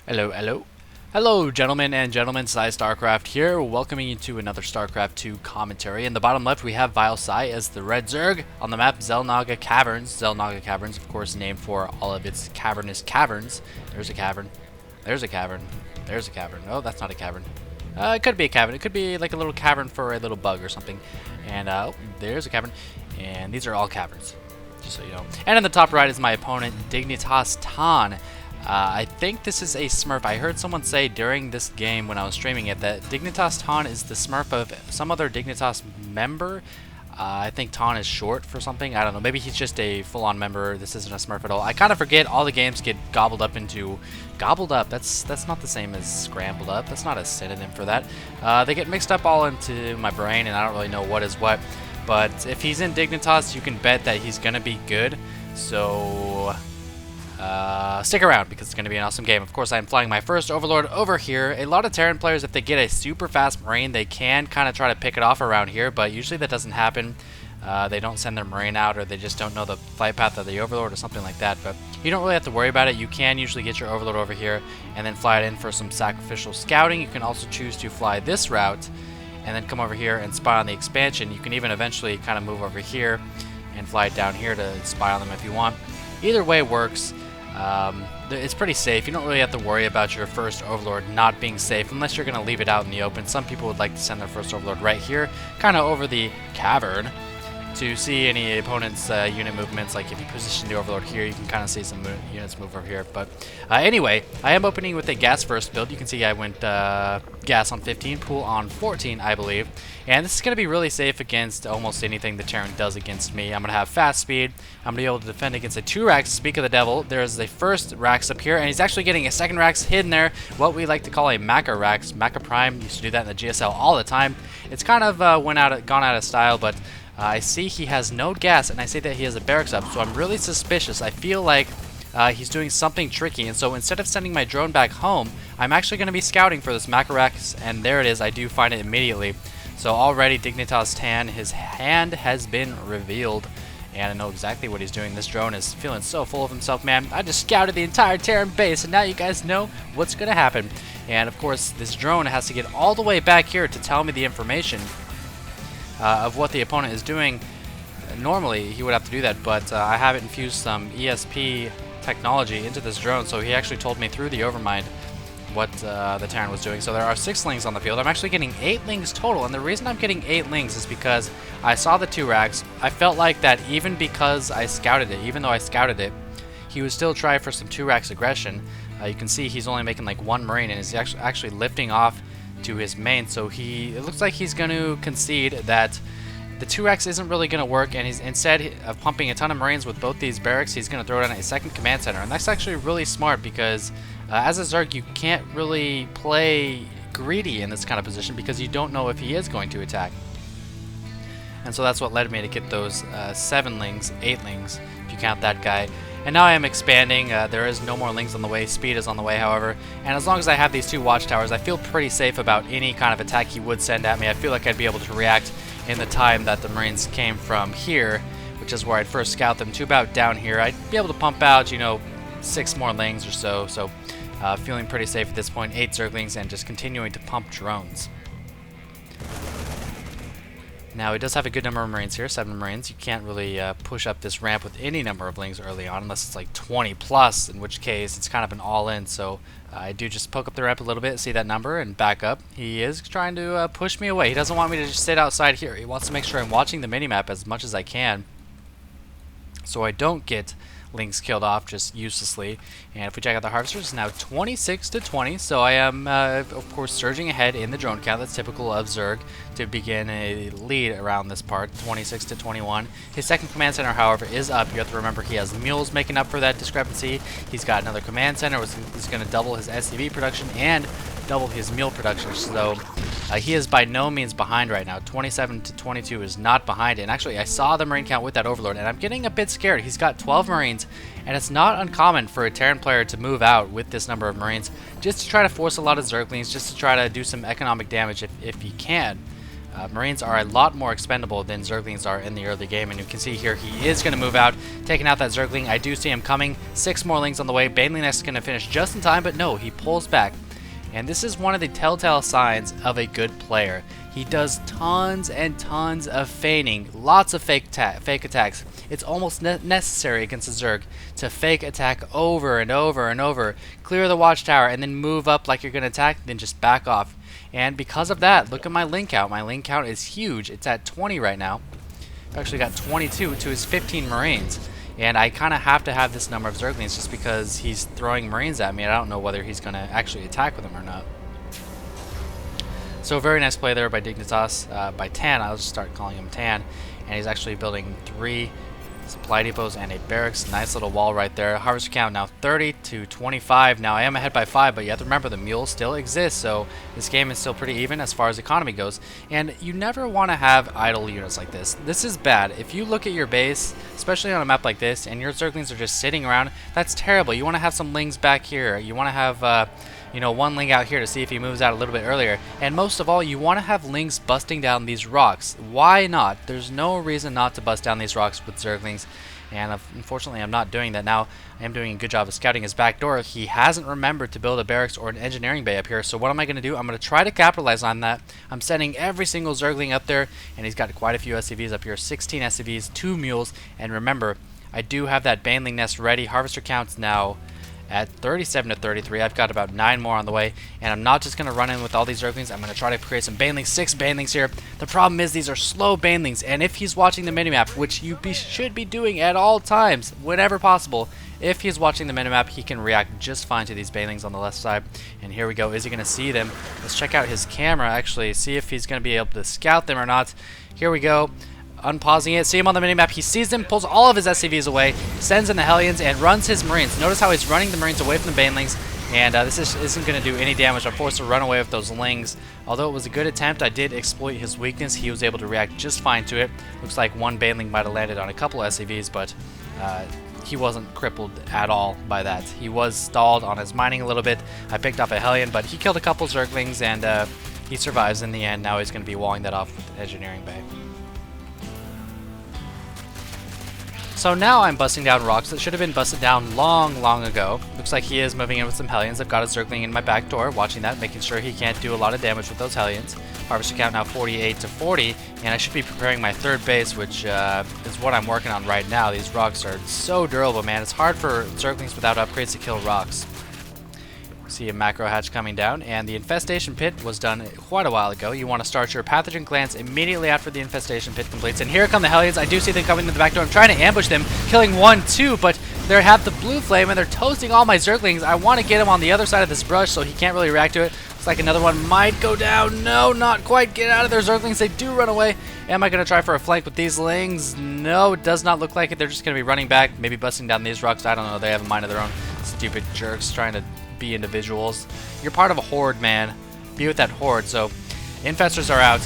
Hello, hello. Hello, gentlemen and gentlemen, PsyStarcraft here, welcoming you to another StarCraft 2 commentary. In the bottom left, we have vilePsY as the red Zerg. On the map, Xel'Naga Caverns. Xel'Naga Caverns, of course, named for all of its cavernous caverns. There's a cavern. There's a cavern. There's a cavern. Oh, that's not a cavern. It could be a cavern. It could be like a little cavern for a little bug or something. And, oh, there's a cavern. And these are all caverns, just so you know. And in the top right is my opponent, DignitasTan. I think this is a Smurf. I heard someone say during this game when I was streaming it that DignitasTan is the Smurf of some other Dignitas member. I think Tan is short for something. I don't know. Maybe he's just a full-on member. This isn't a Smurf at all. I kind of forget all the games get gobbled up into... Gobbled up. That's not the same as scrambled up. That's not a synonym for that. They get mixed up all into my brain, and I don't really know what is what. But if he's in Dignitas, you can bet that he's going to be good. So... stick around because it's going to be an awesome game. Of course, I'm flying my first Overlord over here. A lot of Terran players, if they get a super fast Marine, they can kind of try to pick it off around here, but usually that doesn't happen. They don't send their Marine out, or they just don't know the flight path of the Overlord or something like that, but you don't really have to worry about it. You can usually get your Overlord over here and then fly it in for some sacrificial scouting. You can also choose to fly this route and then come over here and spy on the expansion. You can even eventually kind of move over here and fly it down here to spy on them if you want. Either way works. It's pretty safe. You don't really have to worry about your first Overlord not being safe unless you're going to leave it out in the open. Some people would like to send their first Overlord right here, kind of over the cavern, to see any opponent's unit movements. Like if you position the Overlord here, you can kind of see some units move over here. But anyway, I am opening with a gas first build. You can see I went gas on 15, pool on 14, I believe. And this is going to be really safe against almost anything the Terran does against me. I'm going to have fast speed. I'm going to be able to defend against a 2 Rax. Speak of the devil, there's the first Rax up here, and he's actually getting a second Rax hidden there, what we like to call a Maca Rax. Maca Prime used to do that in the GSL all the time. It's kind of gone out of style, but I see he has no gas, and I see that he has a barracks up, so I'm really suspicious. I feel like he's doing something tricky, and so instead of sending my drone back home, I'm actually going to be scouting for this Maca Rax, and there it is. I do find it immediately. So already DignitasTan, his hand has been revealed, and I know exactly what he's doing. This drone is feeling so full of himself, man. I just scouted the entire Terran base, and now you guys know what's going to happen. And of course, this drone has to get all the way back here to tell me the information of what the opponent is doing. Normally, he would have to do that, but I have infused some ESP technology into this drone, so he actually told me through the Overmind what the Terran was doing. So there are 6 lings on the field. I'm actually getting 8 lings total, and the reason I'm getting 8 lings is because I saw the 2 Rax. I felt like that even because I scouted it, even though I scouted it, he would still try for some 2 Rax aggression. You can see he's only making like 1 Marine, and he's actually lifting off to his main, so it looks like he's going to concede that the 2 Rax isn't really going to work, and he's instead of pumping a ton of Marines with both these barracks, he's going to throw down a second command center, and that's actually really smart because as a Zerg, you can't really play greedy in this kind of position because you don't know if he is going to attack. And so that's what led me to get those 7 lings, 8 lings, if you count that guy. And now I am expanding. There is no more lings on the way. Speed is on the way, however. And as long as I have these 2 watchtowers, I feel pretty safe about any kind of attack he would send at me. I feel like I'd be able to react in the time that the Marines came from here, which is where I'd first scout them to about down here. I'd be able to pump out, 6 more lings or so. So feeling pretty safe at this point. 8 Zerglings and just continuing to pump drones. Now, he does have a good number of Marines here, 7 Marines. You can't really push up this ramp with any number of lings early on, unless it's like 20 plus, in which case it's kind of an all-in. So I do just poke up the ramp a little bit, see that number, and back up. He is trying to push me away. He doesn't want me to just sit outside here. He wants to make sure I'm watching the minimap as much as I can, so I don't get lings killed off just uselessly. And if we check out the harvesters, it's now 26 to 20, so I am of course surging ahead in the drone count. That's typical of Zerg to begin a lead around this part, 26 to 21. His second command center, however, is up. You have to remember he has mules making up for that discrepancy. He's got another command center, which is going to double his SCV production and double his mule production, so he is by no means behind right now. 27 to 22 is not behind, and actually I saw the Marine count with that Overlord, and I'm getting a bit scared. He's got 12 Marines, and it's not uncommon for a Terran player to move out with this number of Marines just to try to force a lot of Zerglings, just to try to do some economic damage if he can. Marines are a lot more expendable than Zerglings are in the early game, and you can see here he is going to move out, taking out that Zergling. I do see him coming. 6 more Lings on the way. Baneling Nest is going to finish just in time, but no, he pulls back. And this is one of the telltale signs of a good player. He does tons and tons of feigning, lots of fake attacks. It's almost necessary against a Zerg to fake attack over and over and over, clear the watchtower, and then move up like you're going to attack, then just back off. And because of that, look at my Ling count. My Ling count is huge. It's at 20 right now. I've actually got 22 to his 15 Marines. And I kind of have to have this number of Zerglings just because he's throwing Marines at me, and I don't know whether he's going to actually attack with them or not. So very nice play there by Dignitas, by Tan. I'll just start calling him Tan. And he's actually building 3 supply depots and a barracks. Nice little wall right there. Harvester count now 30 to 25. Now I am ahead by 5, but you have to remember the mule still exists, so this game is still pretty even as far as economy goes. And you never want to have idle units like this. This is bad. If you look at your base, especially on a map like this, and your Zerglings are just sitting around, that's terrible. You want to have some Lings back here. You want to have you know, 1 Ling out here to see if he moves out a little bit earlier. And most of all, you want to have Lings busting down these rocks. Why not? There's no reason not to bust down these rocks with Zerglings. And unfortunately, I'm not doing that. Now, I am doing a good job of scouting his back door. He hasn't remembered to build a barracks or an engineering bay up here. So what am I going to do? I'm going to try to capitalize on that. I'm sending every single Zergling up there. And he's got quite a few SCVs up here. 16 SCVs, 2 mules. And remember, I do have that Baneling Nest ready. Harvester counts now at 37 to 33. I've got about 9 more on the way, and I'm not just going to run in with all these Zerglings. I'm going to try to create some Banelings, 6 Banelings here. The problem is these are slow Banelings, and if he's watching the minimap, which you should be doing at all times, whenever possible, if he's watching the minimap, he can react just fine to these Banelings on the left side. And here we go. Is he going to see them? Let's check out his camera, actually, see if he's going to be able to scout them or not. Here we go. Unpausing it, see him on the minimap, he sees them, pulls all of his SCVs away, sends in the Hellions, and runs his Marines. Notice how he's running the Marines away from the Banelings, and this isn't going to do any damage. I'm forced to run away with those Lings. Although it was a good attempt, I did exploit his weakness. He was able to react just fine to it. Looks like 1 Baneling might have landed on a couple of SCVs, but he wasn't crippled at all by that. He was stalled on his mining a little bit. I picked off a Hellion, but he killed a couple Zerglings, and he survives in the end. Now he's going to be walling that off with the engineering bay. So now I'm busting down rocks that should have been busted down long ago. Looks like he is moving in with some Hellions. I've got a Zergling in my back door, watching that, making sure he can't do a lot of damage with those Hellions. Harvester count now 48 to 40, and I should be preparing my 3rd base, which is what I'm working on right now. These rocks are so durable, man. It's hard for Zerglings without upgrades to kill rocks. See a macro hatch coming down, and the infestation pit was done quite a while ago. You want to start your pathogen glance immediately after the infestation pit completes. And here come the Hellions. I do see them coming to the back door. I'm trying to ambush them, killing 1, 2, but they have the blue flame and they're toasting all my Zerglings. I want to get him on the other side of this brush so he can't really react to it. Looks like another one might go down. No, not quite. Get out of there, Zerglings. They do run away. Am I going to try for a flank with these Lings? No, it does not look like it. They're just going to be running back, maybe busting down these rocks. I don't know. They have a mind of their own. Stupid jerks trying to be individuals. You're part of a horde, man. Be with that horde. So infestors are out.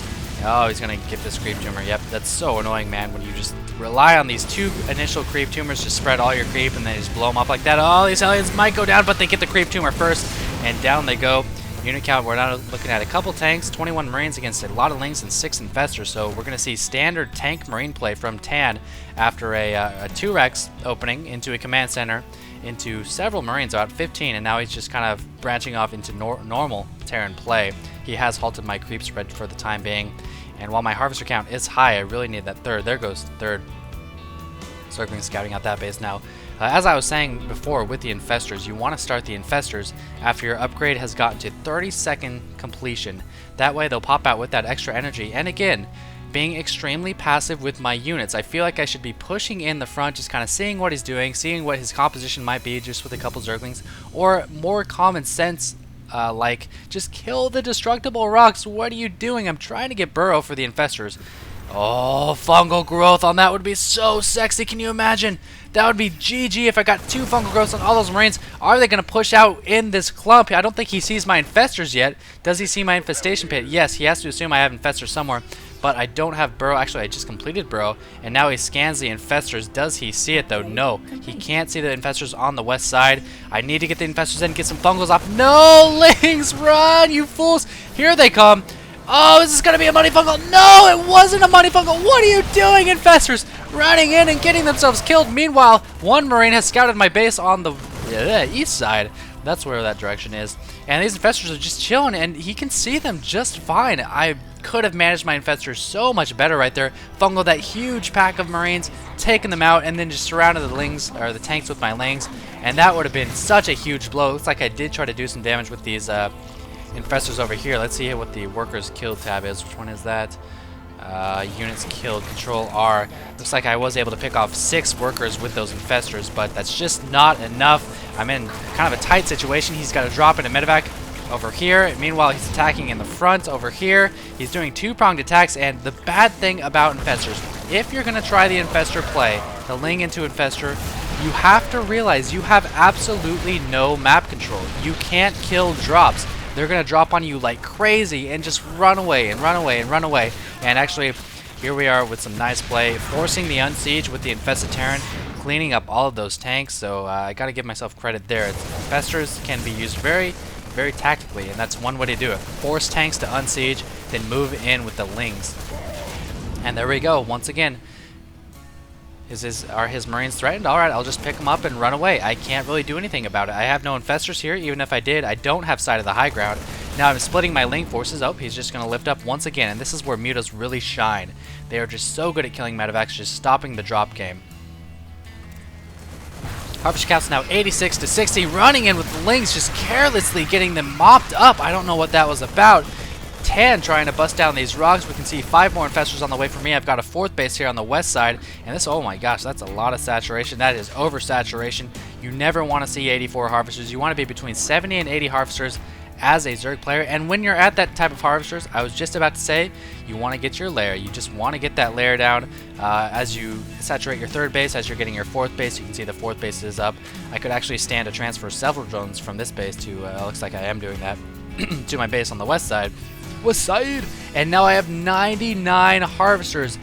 Oh, he's gonna get this creep tumor. Yep, that's so annoying, man, when you just rely on these 2 initial creep tumors to spread all your creep and then just blow them up like that. Oh, these Hellions might go down, but they get the creep tumor first, and down they go. Unit count, we're now looking at a couple tanks, 21 Marines against a lot of Lings and 6 Infestors. So we're gonna see standard tank Marine play from Tan after a 2-Rex opening into a command center, into several Marines, about 15, and now he's just kind of branching off into normal Terran play. He has halted my creep spread for the time being, and while my Harvester count is high, I really need that 3rd. There goes the 3rd. Zergling scouting out that base now. As I was saying before with the Infestors, you want to start the Infestors after your upgrade has gotten to 30-second completion. That way they'll pop out with that extra energy, and again, being extremely passive with my units. I feel like I should be pushing in the front, just kind of seeing what he's doing, seeing what his composition might be just with a couple Zerglings, or more common sense, like just kill the destructible rocks. What are you doing? I'm trying to get burrow for the Infestors. Oh, fungal growth on that would be so sexy. Can you imagine? That would be GG if I got 2 fungal growths on all those Marines. Are they going to push out in this clump? I don't think he sees my Infestors yet. Does he see my infestation pit? Yes, he has to assume I have Infestors somewhere. But I don't have burrow. Actually, I just completed burrow, and now he scans the Infestors. Does he see it, though? No. He can't see the Infestors on the west side. I need to get the Infestors in, get some fungals off. No, Lings, run, you fools. Here they come. Oh, is this going to be a money fungal? No, it wasn't a money fungal. What are you doing, Infestors? Running in and getting themselves killed. Meanwhile, one Marine has scouted my base on the east side. That's where that direction is. And these Infestors are just chilling, and he can see them just fine. I could have managed my Infestors so much better right there. Fungal that huge pack of Marines, taken them out, and then just surrounded the lings, or the tanks with my lings. And that would have been such a huge blow. Looks like I did try to do some damage with these Infestors over here. Let's see what the workers killed tab is. Which one is that? Units killed, Control R. Looks like I was able to pick off 6 workers with those Infestors, but that's just not enough. I'm in kind of a tight situation. He's got to drop into medevac over here. Meanwhile, he's attacking in the front over here. He's doing 2-pronged attacks, and the bad thing about Infestors, if you're going to try the Infestor play, the Ling into Infestor, you have to realize you have absolutely no map control. You can't kill drops. They're going to drop on you like crazy and just run away and run away and run away. And actually, here we are with some nice play, forcing the unsiege with the Infested Terran, cleaning up all of those tanks. So I got to give myself credit there. Infestors can be used very, very tactically, and that's one way to do it. Force tanks to unsiege, then move in with the Lings. And there we go. Once again, are his Marines threatened? Alright, I'll just pick them up and run away. I can't really do anything about it. I have no Infestors here. Even if I did, I don't have sight of the high ground. Now I'm splitting my Ling forces. Oh, he's just going to lift up once again. And this is where mutas really shine. They are just so good at killing medevacs, just stopping the drop game. Harvester count's now 86 to 60, running in with the Lings, just carelessly getting them mopped up. I don't know what that was about. Tan trying to bust down these rocks. We can see 5 more Infestors on the way for me. I've got a 4th base here on the west side, and this, oh my gosh, that's a lot of saturation. That is oversaturation. You never want to see 84 Harvesters. You want to be between 70 and 80 Harvesters as a Zerg player, and when you're at that type of Harvesters, I was just about to say, you want to get your lair. You just want to get that lair down as you saturate your 3rd base, as you're getting your 4th base. You can see the 4th base is up. I could actually stand to transfer several drones from this base to, looks like I am doing that, to my base on the west side. And now I have 99 Harvesters.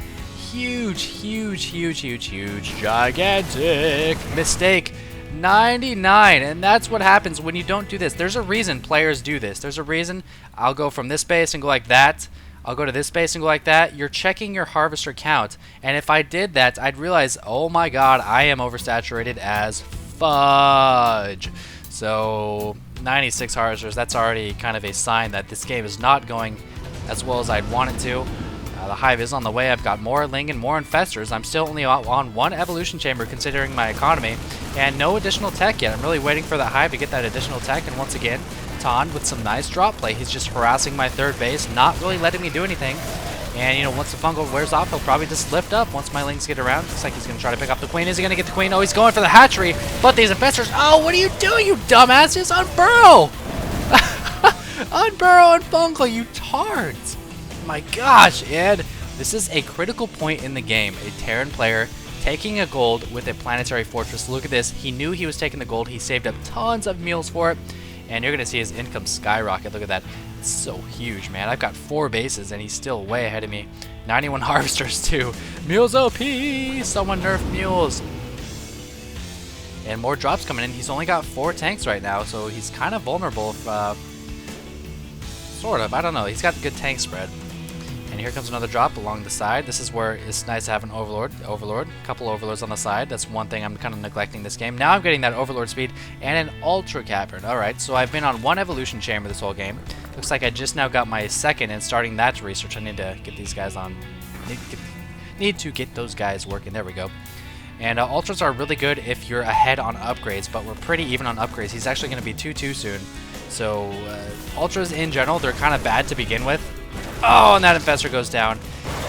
Huge, huge, huge, huge, huge, gigantic mistake. 99, and that's what happens when you don't do this. There's a reason players do this. There's a reason. I'll go from this base and go like that. I'll go to this base and go like that. You're checking your Harvester count, and if I did that, I'd realize, oh my god, I am oversaturated as fudge. So 96 Harvesters, that's already kind of a sign that this game is not going as well as I'd want it to. The hive is on the way. I've got more Ling and more Infestors. I'm still only on 1 evolution chamber considering my economy, and no additional tech yet. I'm really waiting for the hive to get that additional tech, and once again, Tan with some nice drop play. He's just harassing my 3rd base, not really letting me do anything. And, you know, once the fungal wears off, he'll probably just lift up once my Lings get around. Looks like he's going to try to pick up the Queen. Is he going to get the Queen? Oh, he's going for the hatchery. But these Infestors... Oh, what are you doing, you dumbasses? Unburrow! Unburrow and fungal, you tards! My gosh, and this is a critical point in the game. A Terran player taking a gold with a planetary fortress. Look at this. He knew he was taking the gold. He saved up tons of meals for it. And you're going to see his income skyrocket. Look at that. It's so huge, man. I've got 4 bases, and he's still way ahead of me. 91 Harvesters, too. Mules OP! Someone nerf mules. And more drops coming in. He's only got 4 tanks right now, so he's kind of vulnerable. Sort of. I don't know. He's got a good tank spread. And here comes another drop along the side. This is where it's nice to have an Overlord. A couple Overlords on the side. That's one thing I'm kind of neglecting this game. Now I'm getting that Overlord speed and an Ultra Cavern. Alright, so I've been on 1 evolution chamber this whole game. Looks like I just now got my 2nd and starting that research. I need to get these guys on. Need to get those guys working. There we go. And Ultras are really good if you're ahead on upgrades, but we're pretty even on upgrades. He's actually going to be 2-2 soon. So Ultras in general, they're kind of bad to begin with. Oh, and that Infestor goes down.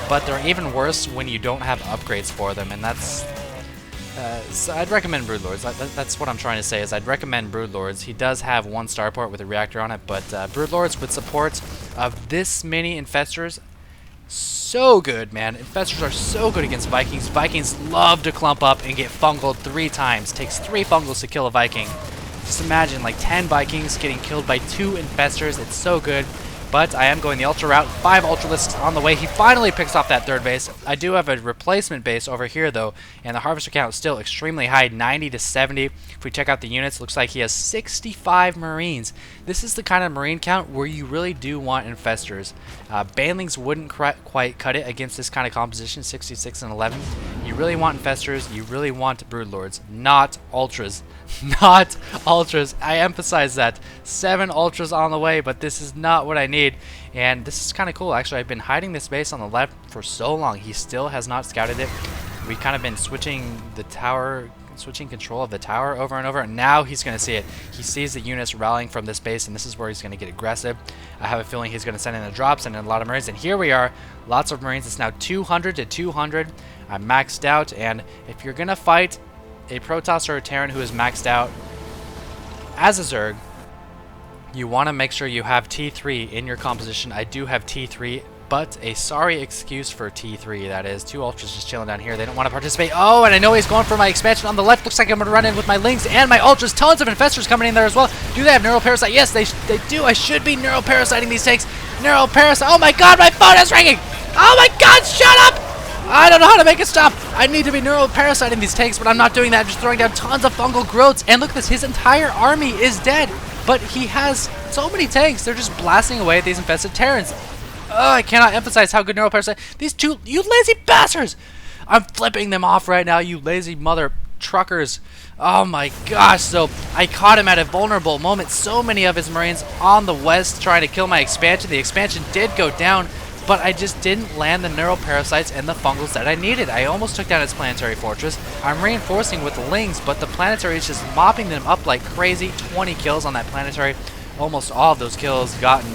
But they're even worse when you don't have upgrades for them, and that's... so I'd recommend Broodlords. That's what I'm trying to say, is I'd recommend Broodlords. He does have 1 starport with a reactor on it, but Broodlords with support of this many Infestors, so good, man. Infestors are so good against Vikings. Vikings love to clump up and get fungled 3 times. Takes 3 fungals to kill a Viking. Just imagine, like, 10 Vikings getting killed by 2 Infestors. It's so good. But I am going the Ultra route. 5 Ultralisks on the way. He finally picks off that third base. I do have a replacement base over here, though, and the Harvester count is still extremely high, 90 to 70. If we check out the units, it looks like he has 65 Marines. This is the kind of Marine count where you really do want Infestors. Banelings wouldn't quite cut it against this kind of composition, 66 and 11. You really want Infestors. You really want Broodlords, not Ultras. Not Ultras. I emphasize that. 7 Ultras on the way, but this is not what I need. And this is kind of cool. Actually, I've been hiding this base on the left for so long. He still has not scouted it. We've kind of been switching the tower, switching control of the tower over and over, and now he's going to see it. He sees the units rallying from this base, and this is where he's going to get aggressive. I have a feeling he's going to send in the drops and a lot of Marines, and here we are. Lots of Marines. It's now 200 to 200. I'm maxed out, and if you're going to fight a Protoss or a Terran who is maxed out as a Zerg, you want to make sure you have T3 in your composition. I do have T3, but a sorry excuse for T3, that is. 2 Ultras just chilling down here. They don't want to participate. Oh, and I know he's going for my expansion on the left. Looks like I'm going to run in with my Lings and my Ultras. Tons of Infestors coming in there as well. Do they have Neural Parasite? Yes, they do. I should be Neural Parasiting these tanks. Neural Parasite. Oh my god, my phone is ringing! Oh my god, shut up! I don't know how to make it stop. I need to be Neural Parasiting these tanks, but I'm not doing that. I'm just throwing down tons of fungal growths. And look at this. His entire army is dead. But he has so many tanks. They're just blasting away at these infested Terrans. I cannot emphasize how good Neural Parasite. These two, you lazy bastards! I'm flipping them off right now, you lazy mother truckers. Oh my gosh, so I caught him at a vulnerable moment. So many of his Marines on the west trying to kill my expansion. The expansion did go down, but I just didn't land the Neural Parasites and the Fungals that I needed. I almost took down its Planetary Fortress. I'm reinforcing with the Lings, but the Planetary is just mopping them up like crazy. 20 kills on that Planetary. Almost all of those kills gotten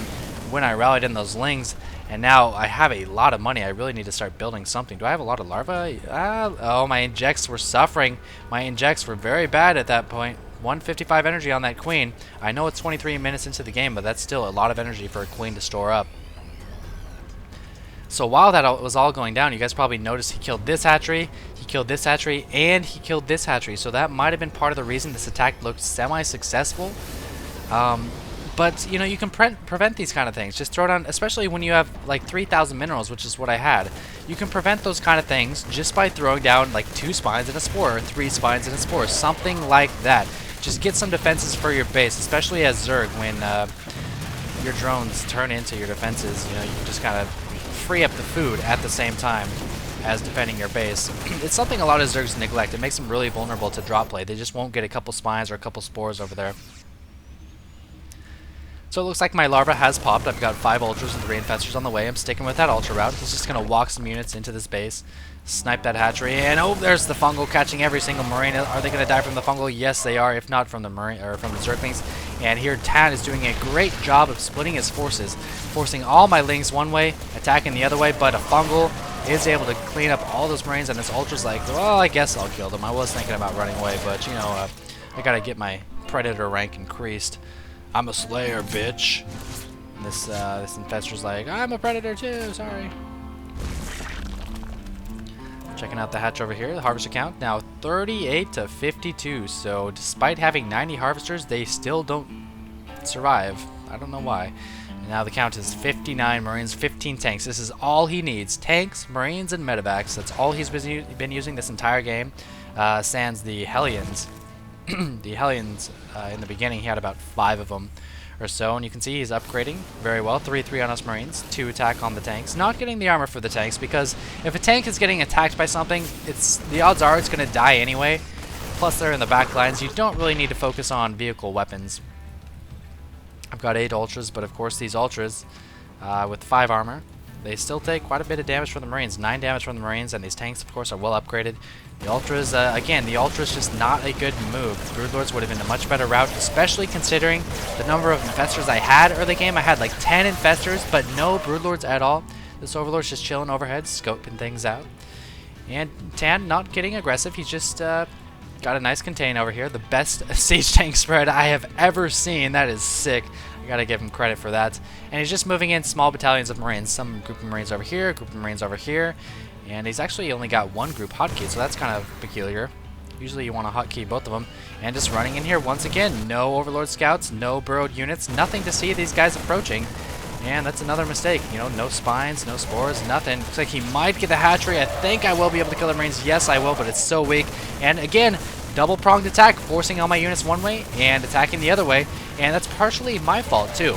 when I rallied in those Lings. And now I have a lot of money. I really need to start building something. Do I have a lot of larvae? Oh, my injects were suffering. My injects were very bad at that point. 155 energy on that queen. I know it's 23 minutes into the game, but that's still a lot of energy for a queen to store up. So while that was all going down, you guys probably noticed he killed this hatchery, he killed this hatchery, and he killed this hatchery. So that might have been part of the reason this attack looked semi-successful. But, you know, you can prevent these kind of things. Just throw down, especially when you have, like, 3,000 minerals, which is what I had. You can prevent those kind of things just by throwing down, like, 2 spines and a spore, or 3 spines and a spore. Something like that. Just get some defenses for your base, especially as Zerg, when your drones turn into your defenses. You know, you can just kind of free up the food at the same time as defending your base. It's something a lot of Zergs neglect. It makes them really vulnerable to drop play. They just won't get a couple spines or a couple spores over there. So it looks like my larva has popped. I've got 5 Ultras and 3 Infestors on the way. I'm sticking with that Ultra route. He's just going to walk some units into this base, snipe that hatchery, and oh, there's the Fungal catching every single Marine. Are they going to die from the Fungal? Yes, they are, if not from the Marine or from the Zerglings. And here Tan is doing a great job of splitting his forces, forcing all my Lings one way, attacking the other way, but a Fungal is able to clean up all those Marines, and this Ultra's like, well, I guess I'll kill them. I was thinking about running away, but, you know, I got to get my Predator rank increased. I'm a Slayer, bitch. And this Infestor's like, I'm a Predator too, sorry. Checking out the hatch over here, the Harvester count, now 38 to 52. So despite having 90 Harvesters, they still don't survive. I don't know why. And now the count is 59 Marines, 15 tanks. This is all he needs. Tanks, Marines, and Medevacs. That's all he's been using this entire game. Sans the Hellions. The Hellions, in the beginning, he had about 5 of them or so, and you can see he's upgrading very well. 3-3 on us Marines, 2 attack on the tanks. Not getting the armor for the tanks, because if a tank is getting attacked by something, the odds are it's going to die anyway. Plus they're in the back lines. You don't really need to focus on vehicle weapons. I've got 8 Ultras, but of course these Ultras, with 5 armor, they still take quite a bit of damage from the Marines. 9 damage from the Marines, and these tanks, of course, are well upgraded. The Ultras, again, the Ultras just not a good move. The Broodlords would have been a much better route, especially considering the number of Infestors I had early game. I had like 10 Infestors, but no Broodlords at all. This Overlord's just chilling overhead, scoping things out. And Tan not getting aggressive. He's just got a nice contain over here. The best siege tank spread I have ever seen. That is sick. I gotta give him credit for that. And he's just moving in small battalions of Marines. Some group of Marines over here, group of Marines over here. And he's actually only got 1 group hotkey, so that's kind of peculiar. Usually you want to hotkey both of them. And just running in here once again. No Overlord Scouts, no burrowed units, nothing to see these guys approaching. And that's another mistake. You know, no spines, no spores, nothing. Looks like he might get the hatchery. I think I will be able to kill the Marines. Yes, I will, but it's so weak. And again, double-pronged attack, forcing all my units one way and attacking the other way. And that's partially my fault, too.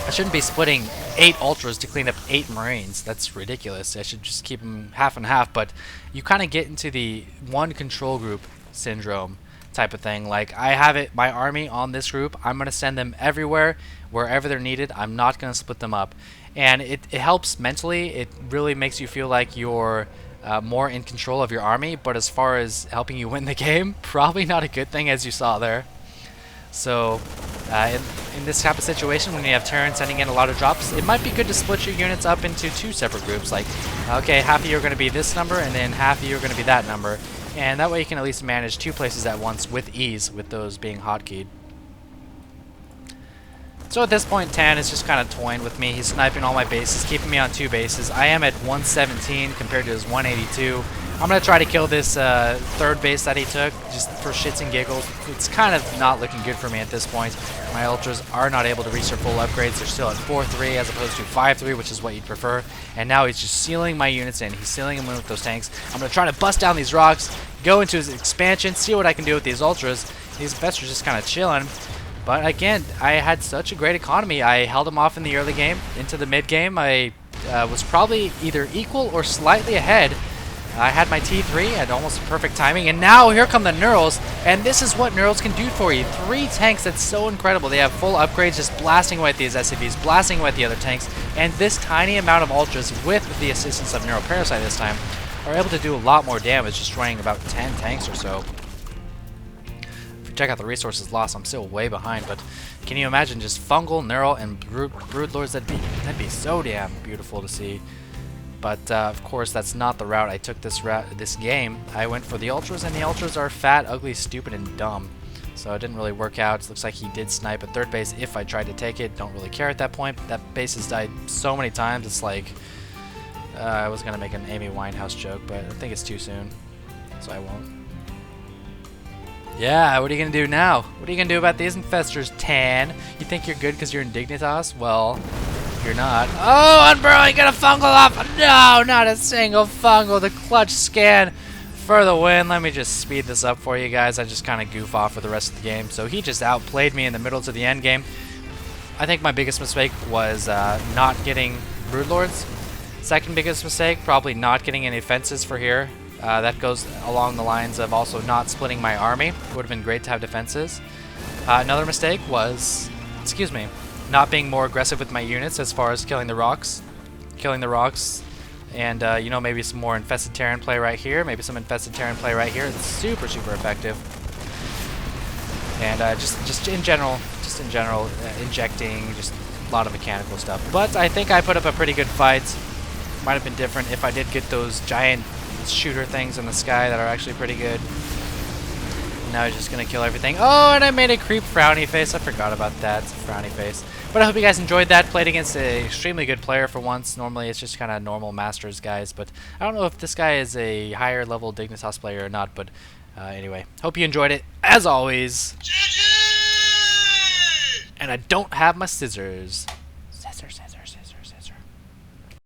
I shouldn't be splitting 8 Ultras to clean up 8 Marines. That's ridiculous. I should just keep them half and half. But you kind of get into the one control group syndrome type of thing. Like, I have it, my army on this group. I'm going to send them everywhere, wherever they're needed. I'm not going to split them up. And it helps mentally. It really makes you feel like you're more in control of your army. But as far as helping you win the game, probably not a good thing, as you saw there. So in this type of situation, when you have Terran sending in a lot of drops, it might be good to split your units up into 2 separate groups. Like, okay, half of you are going to be this number, and then half of you are going to be that number. And that way you can at least manage 2 places at once with ease, with those being hotkeyed. So at this point, Tan is just kind of toying with me. He's sniping all my bases, keeping me on 2 bases. I am at 117 compared to his 182. I'm going to try to kill this 3rd base that he took, just for shits and giggles. It's kind of not looking good for me at this point. My Ultras are not able to reach their full upgrades. They're still at 4-3 as opposed to 5-3, which is what you'd prefer. And now he's just sealing my units in. He's sealing them in with those tanks. I'm going to try to bust down these rocks, go into his expansion, see what I can do with these Ultras. These Infestors just kind of chilling. But again, I had such a great economy. I held him off in the early game. Into the mid game, I was probably either equal or slightly ahead. I had my T3 at almost perfect timing, and now here come the Neurals, and this is what Neurals can do for you. 3 tanks, that's so incredible. They have full upgrades, just blasting away at these SCVs, blasting away at the other tanks, and this tiny amount of Ultras, with the assistance of Neural Parasite this time, are able to do a lot more damage, just running about 10 tanks or so. If you check out the resources lost, I'm still way behind, but can you imagine just Fungal, Neural, and Broodlords? That'd be so damn beautiful to see. But of course, that's not the route I took this game. I went for the Ultras, and the Ultras are fat, ugly, stupid, and dumb. So it didn't really work out. It looks like he did snipe a 3rd base if I tried to take it. Don't really care at that point. That base has died so many times. It's like I was gonna make an Amy Winehouse joke, but I think it's too soon, so I won't. Yeah, what are you gonna do now? What are you gonna do about these Infestors, Tan? You think you're good because you're in Dignitas? Well, you're not. Oh, Unburrowing, got a fungal off. No, not a single fungal. The clutch scan for the win. Let me just speed this up for you guys. I just kind of goof off for the rest of the game. So he just outplayed me in the middle to the end game. I think my biggest mistake was not getting Broodlords. Second biggest mistake, probably not getting any fences for here. That goes along the lines of also not splitting my army. It would have been great to have defenses. Another mistake was, not being more aggressive with my units as far as killing the rocks. And, you know, maybe some more Infested Terran play right here. Maybe some Infested Terran play right here. It's super, super effective. And just in general, injecting, just a lot of mechanical stuff. But I think I put up a pretty good fight. Might have been different if I did get those giant shooter things in the sky that are actually pretty good. Now he's just gonna kill everything. Oh, and I made a creep frowny face. I forgot about that. It's a frowny face. But I hope you guys enjoyed that. Played against an extremely good player for once. Normally it's just kind of normal Masters guys, but I don't know if this guy is a higher level Dignitas player or not, but anyway. Hope you enjoyed it. As always. And I don't have my scissors. Scissors.